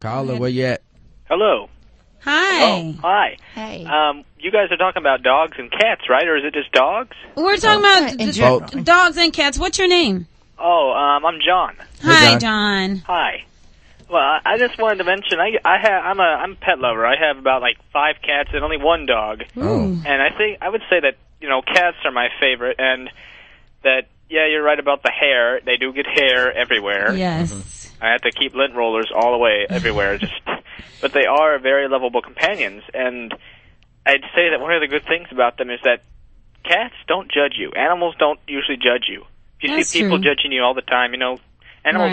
Caller, where you at? Hello. Hi. Oh, hi. Hey. You guys are talking about dogs and cats, right? Or is it just dogs? We're talking about in general. dogs and cats. What's your name? Oh, I'm John. Hi, John. Hi. Well, I just wanted to mention I'm a pet lover. I have about like 5 cats and only 1 dog. Oh. And I would say that cats are my favorite, and that you're right about the hair. They do get hair everywhere. Yes. I have to keep lint rollers all the way everywhere. But they are very lovable companions, and I'd say that one of the good things about them is that cats don't judge you. Animals don't usually judge you. If you see people judging you all the time, animals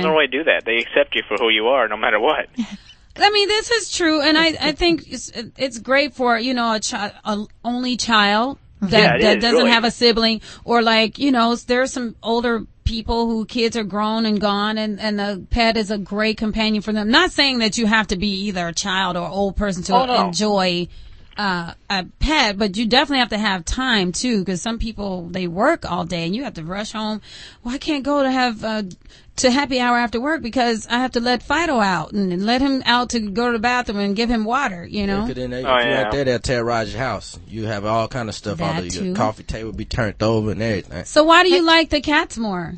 don't really do that. They accept you for who you are, no matter what. I mean, this is true, and I think it's great for a only child that doesn't really have a sibling, or there are some older people who kids are grown and gone, and the pet is a great companion for them. Not saying that you have to be either a child or old person to enjoy a pet, but you definitely have to have time too, because some people, they work all day and you have to rush home. Well, I can't go to happy hour after work because I have to let Fido out and let him out to go to the bathroom and give him water, If you're out there, they'll terrorize your house. You have all kind of stuff out there. Your coffee table be turned over and everything. So why do you like the cats more?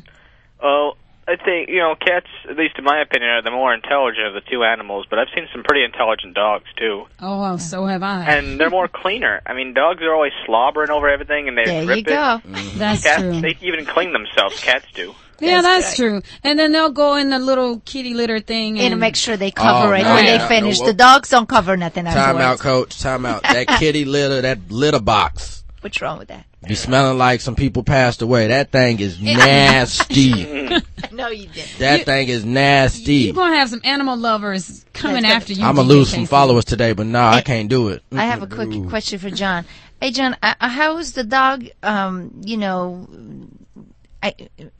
Well, I think, cats, at least in my opinion, are the more intelligent of the 2 animals, but I've seen some pretty intelligent dogs, too. Oh, well, so have I. And they're more cleaner. I mean, dogs are always slobbering over everything, and they rip it. There you go. That's cats, true. They even clean themselves. Cats do. Yeah, that's true. And then they'll go in the little kitty litter thing. And make sure they cover it when they finish. The dogs don't cover nothing afterwards. Time out, Coach. Time out. That kitty litter, that litter box. What's wrong with that? Be smelling like some people passed away. That thing is nasty. No, you didn't. That thing is nasty. You're going to have some animal lovers coming after you. I'm going to lose some followers today, but no, I can't do it. I have a quick question for John. Hey, John, how is the dog,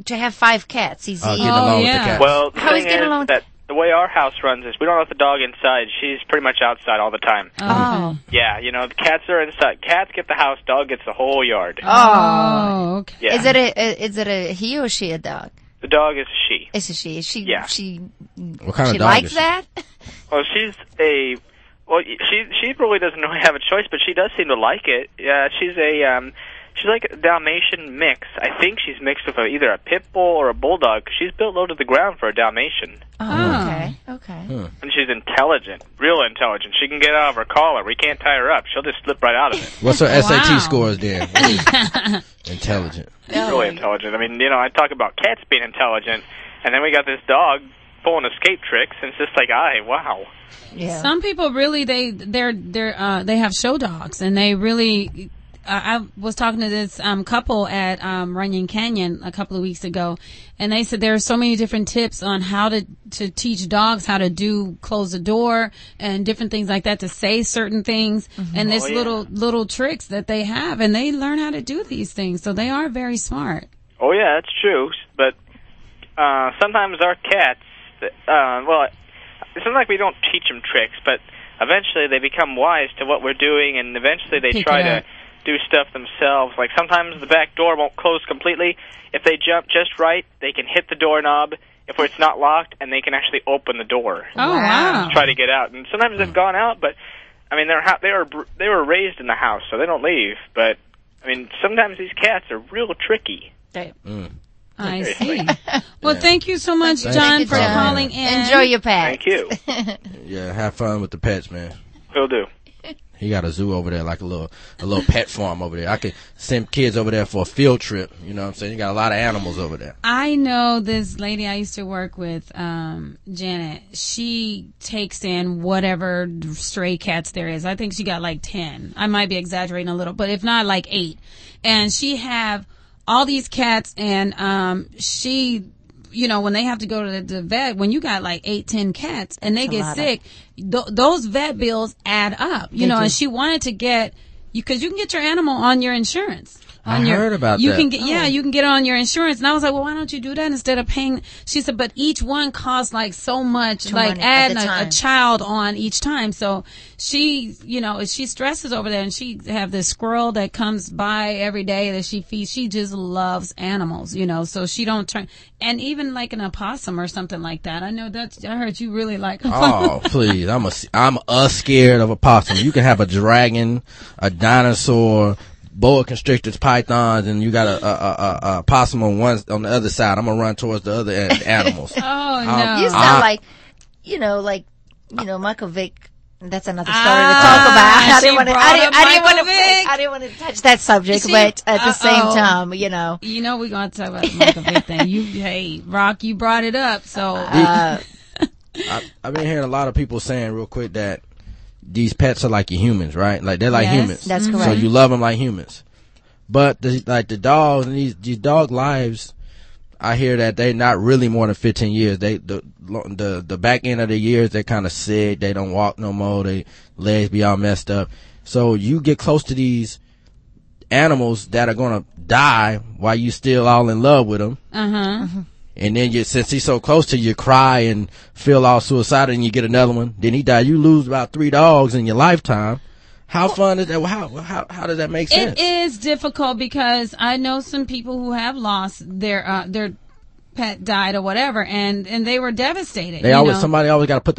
to have 5 cats? Is he getting along with the cats? Well, the How thing he's getting along is that the way our house runs is we don't let the dog inside. She's pretty much outside all the time. Oh. Yeah, the cats are inside. Cats get the house, dog gets the whole yard. Oh, okay. Yeah. Is it a he or she a dog? The dog is a she. It's a she. Is she? Yeah. What kind of she dog likes is she? that? Well, she really doesn't really have a choice, but she does seem to like it. Yeah, she's like a Dalmatian mix. I think she's mixed with either a pit bull or a bulldog. She's built low to the ground for a Dalmatian. Oh, okay. And she's intelligent, real intelligent. She can get out of her collar. We can't tie her up. She'll just slip right out of it. What's her SAT scores then? Intelligent. Really intelligent. I mean, I talk about cats being intelligent, and then we got this dog pulling escape tricks, and it's just like, wow. Yeah. Some people really they have show dogs, and they really. I was talking to this couple at Runyon Canyon a couple of weeks ago, and they said there are so many different tips on how to teach dogs how to close the door and different things like that, to say certain things. Mm-hmm. And there's little tricks that they have, and they learn how to do these things. So they are very smart. Oh, yeah, that's true. But sometimes our cats, it's not like we don't teach them tricks, but eventually they become wise to what we're doing, and eventually they try to do stuff themselves. Like sometimes the back door won't close completely. If they jump just right, they can hit the doorknob if it's not locked, and they can actually open the door. Oh, wow. Try to get out. And sometimes they've gone out, but I mean they were raised in the house, so they don't leave. But I mean sometimes these cats are real tricky. I see. Well, thank you so much, John, for calling in. Enjoy your pets. Thank you. Yeah, have fun with the pets, man. Will do. He got a zoo over there, like a little pet farm over there. I could send kids over there for a field trip. You know what I'm saying? You got a lot of animals over there. I know this lady I used to work with, Janet. She takes in whatever stray cats there is. I think she got like 10. I might be exaggerating a little, but if not, like 8. And she have all these cats, and she, when they have to go to the vet, when you got like 8, 10 cats and they get sick, those vet bills add up, and she wanted to get, because you can get your animal on your insurance. I heard about you that. can get you can get it on your insurance. And I was like, well, why don't you do that instead of paying? She said, but each one costs like so much, like adding a child on each time. So she, she stresses over there, and she have this squirrel that comes by every day that she feeds. She just loves animals, so she don't turn. And even like an opossum or something like that. I know I heard you really like. Oh, please. I'm scared of a possum. You can have a dragon, a dinosaur, boa constrictors, pythons, and you got a possum on the other side. I'm gonna run towards the other animals. Oh no! You sound like Michael Vick. That's another story to talk about. I didn't want to touch that subject, but at the same time, we're gonna talk about Michael Vick thing. Hey, Rock, you brought it up, so. I've been hearing a lot of people saying real quick that these pets are like your humans, right? Like they're like humans. That's correct. So you love them like humans. But the dogs and these dog lives, I hear that they're not really more than 15 years. The back end of the years, they're kind of sick. They don't walk no more. Their legs be all messed up. So you get close to these animals that are gonna die while you still all in love with them. Uh-huh. And then since he's so close to you, cry and feel all suicidal, and you get another one. Then he died. You lose about 3 dogs in your lifetime. How fun is that? How does that make sense? It is difficult because I know some people who have lost their pet died or whatever, and they were devastated. Somebody always got to put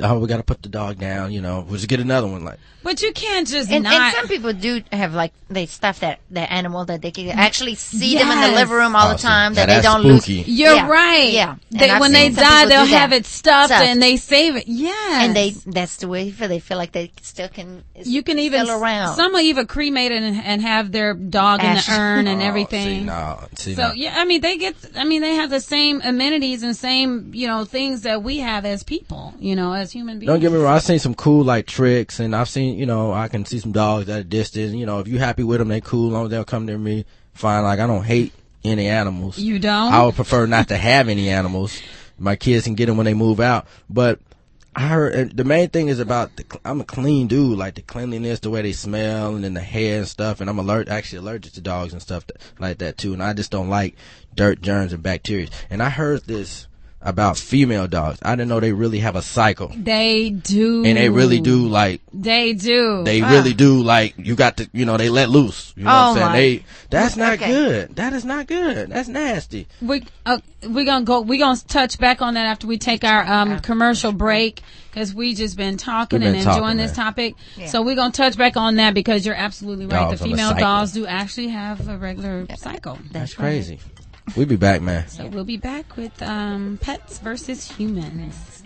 the dog down. We'll just get another one. But you can't just and not. And some people do have they stuff the animal that they can actually see them in the living room all the time that they don't spooky. lose. You're right. Yeah. When they die, they'll have it stuffed and they save it. Yes. And that's the way they feel like they still can. You can even still around. Some will even cremate it and have their dog in the urn and everything. They have the same amenities and same things that we have as people. As human beings. Don't get me wrong. I've seen some cool tricks, and I've seen I can see some dogs at a distance. If you're happy with them, they cool. As long as they'll come near me, fine. I don't hate any animals. You don't? I would prefer not to have any animals. My kids can get them when they move out. But I heard the main thing is about I'm a clean dude, like the cleanliness, the way they smell, and then the hair and stuff. And I'm allergic to dogs and stuff like that too. And I just don't like dirt, germs, and bacteria. And I heard this about female dogs. I didn't know they really have a cycle. They do. And they really do They do. They really do you got to, they let loose. You know what I'm saying? That's not good. That is not good. That's nasty. We're gonna touch back on that after we take our commercial break, because we just been talking and enjoying this topic. Yeah. So we're gonna touch back on that, because you're absolutely right. Dogs the female dogs do actually have a regular cycle. That's crazy. We'll be back, man. So we'll be back with pets versus humans.